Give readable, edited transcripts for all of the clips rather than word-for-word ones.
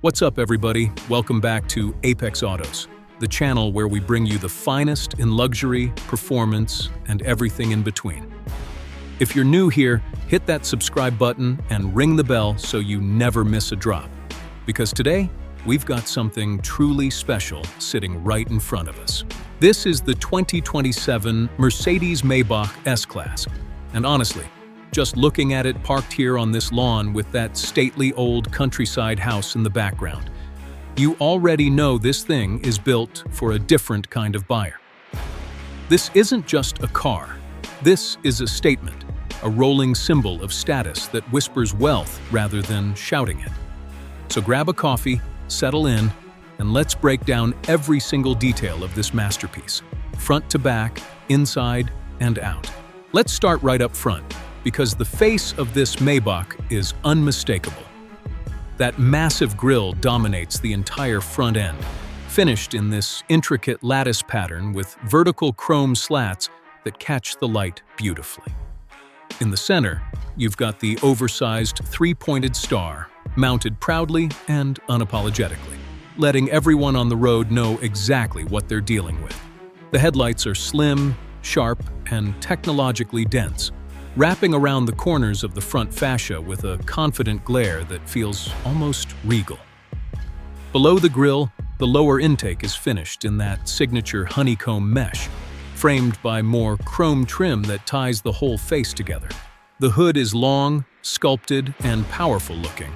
What's up, everybody? Welcome back to Apex Autos, the channel where we bring you the finest in luxury, performance, and everything in between. If you're new here, hit that subscribe button and ring the bell so you never miss a drop. Because today, we've got something truly special sitting right in front of us. This is the 2027 Mercedes-Maybach S-Class. And honestly, just looking at it parked here on this lawn with that stately old countryside house in the background, you already know this thing is built for a different kind of buyer. This isn't just a car. This is a statement, a rolling symbol of status that whispers wealth rather than shouting it. So grab a coffee, settle in, and let's break down every single detail of this masterpiece, front to back, inside and out. Let's start right up front, because the face of this Maybach is unmistakable. That massive grille dominates the entire front end, finished in this intricate lattice pattern with vertical chrome slats that catch the light beautifully. In the center, you've got the oversized three-pointed star, mounted proudly and unapologetically, letting everyone on the road know exactly what they're dealing with. The headlights are slim, sharp, and technologically dense, wrapping around the corners of the front fascia with a confident glare that feels almost regal. Below the grille, the lower intake is finished in that signature honeycomb mesh, framed by more chrome trim that ties the whole face together. The hood is long, sculpted, and powerful looking,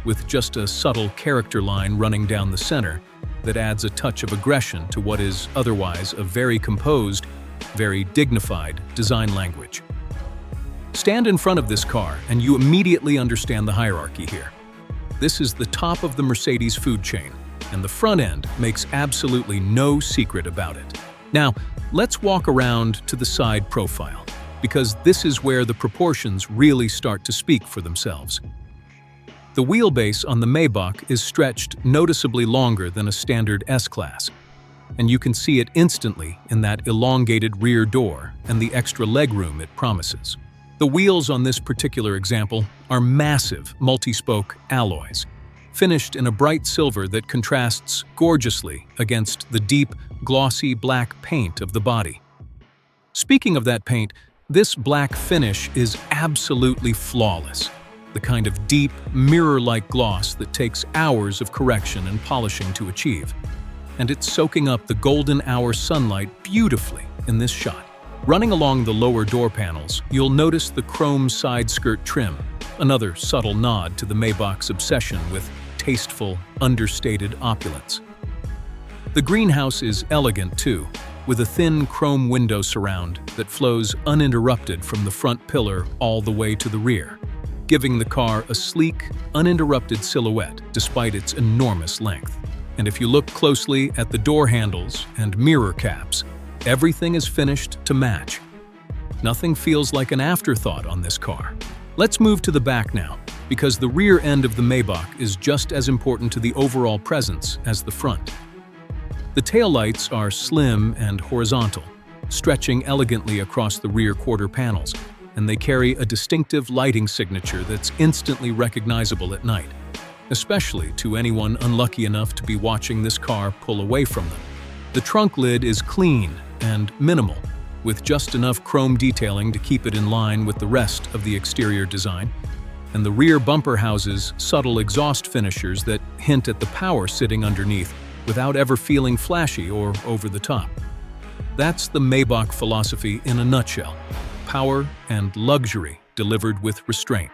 with just a subtle character line running down the center that adds a touch of aggression to what is otherwise a very composed, very dignified design language. Stand in front of this car and you immediately understand the hierarchy here. This is the top of the Mercedes food chain, and the front end makes absolutely no secret about it. Now, let's walk around to the side profile, because this is where the proportions really start to speak for themselves. The wheelbase on the Maybach is stretched noticeably longer than a standard S-Class, and you can see it instantly in that elongated rear door and the extra legroom it promises. The wheels on this particular example are massive multi-spoke alloys, finished in a bright silver that contrasts gorgeously against the deep, glossy black paint of the body. Speaking of that paint, this black finish is absolutely flawless, the kind of deep, mirror-like gloss that takes hours of correction and polishing to achieve. And it's soaking up the golden hour sunlight beautifully in this shot. Running along the lower door panels, you'll notice the chrome side skirt trim, another subtle nod to the Maybach's obsession with tasteful, understated opulence. The greenhouse is elegant too, with a thin chrome window surround that flows uninterrupted from the front pillar all the way to the rear, giving the car a sleek, uninterrupted silhouette despite its enormous length. And if you look closely at the door handles and mirror caps, everything is finished to match. Nothing feels like an afterthought on this car. Let's move to the back now, because the rear end of the Maybach is just as important to the overall presence as the front. The taillights are slim and horizontal, stretching elegantly across the rear quarter panels, and they carry a distinctive lighting signature that's instantly recognizable at night, especially to anyone unlucky enough to be watching this car pull away from them. The trunk lid is clean and minimal, with just enough chrome detailing to keep it in line with the rest of the exterior design, and the rear bumper houses subtle exhaust finishers that hint at the power sitting underneath without ever feeling flashy or over the top. That's the Maybach philosophy in a nutshell: power and luxury delivered with restraint,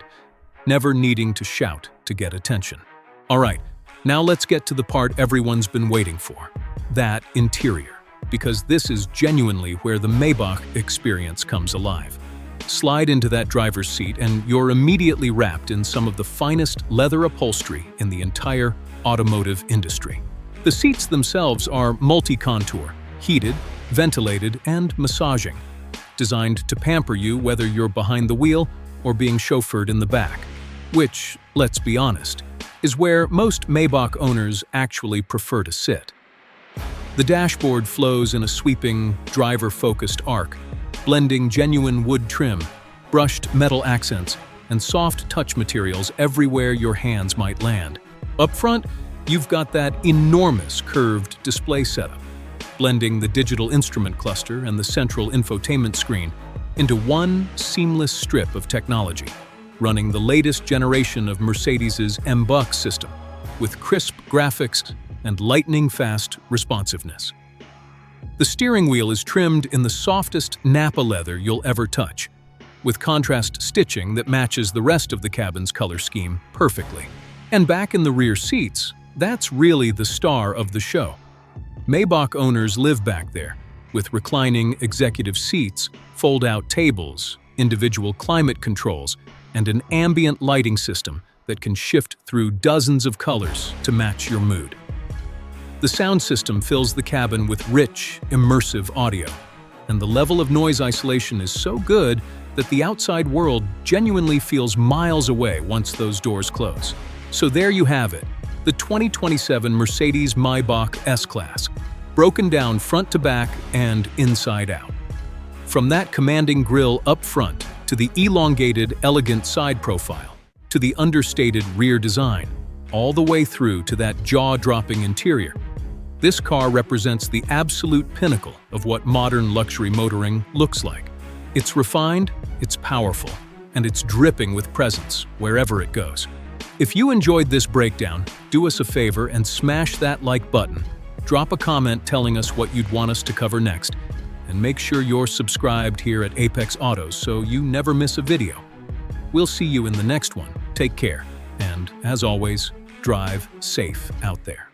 never needing to shout to get attention. All right, now let's get to the part everyone's been waiting for. That interior, because this is genuinely where the Maybach experience comes alive. Slide into that driver's seat and you're immediately wrapped in some of the finest leather upholstery in the entire automotive industry. The seats themselves are multi-contour, heated, ventilated, and massaging, designed to pamper you whether you're behind the wheel or being chauffeured in the back, which, let's be honest, is where most Maybach owners actually prefer to sit. The dashboard flows in a sweeping, driver-focused arc, blending genuine wood trim, brushed metal accents, and soft touch materials everywhere your hands might land. Up front, you've got that enormous curved display setup, blending the digital instrument cluster and the central infotainment screen into one seamless strip of technology, running the latest generation of Mercedes' Maybach system, with crisp graphics and lightning-fast responsiveness. The steering wheel is trimmed in the softest Nappa leather you'll ever touch, with contrast stitching that matches the rest of the cabin's color scheme perfectly. And back in the rear seats, that's really the star of the show. Maybach owners live back there, with reclining executive seats, fold-out tables, individual climate controls, and an ambient lighting system that can shift through dozens of colors to match your mood. The sound system fills the cabin with rich, immersive audio, and the level of noise isolation is so good that the outside world genuinely feels miles away once those doors close. So there you have it, the 2027 Mercedes-Maybach S-Class, broken down front to back and inside out. From that commanding grille up front, to the elongated, elegant side profile, to the understated rear design, all the way through to that jaw-dropping interior, this car represents the absolute pinnacle of what modern luxury motoring looks like. It's refined, it's powerful, and it's dripping with presence wherever it goes. If you enjoyed this breakdown, do us a favor and smash that like button. Drop a comment telling us what you'd want us to cover next, and make sure you're subscribed here at Apex Autos so you never miss a video. We'll see you in the next one. Take care, and as always, drive safe out there.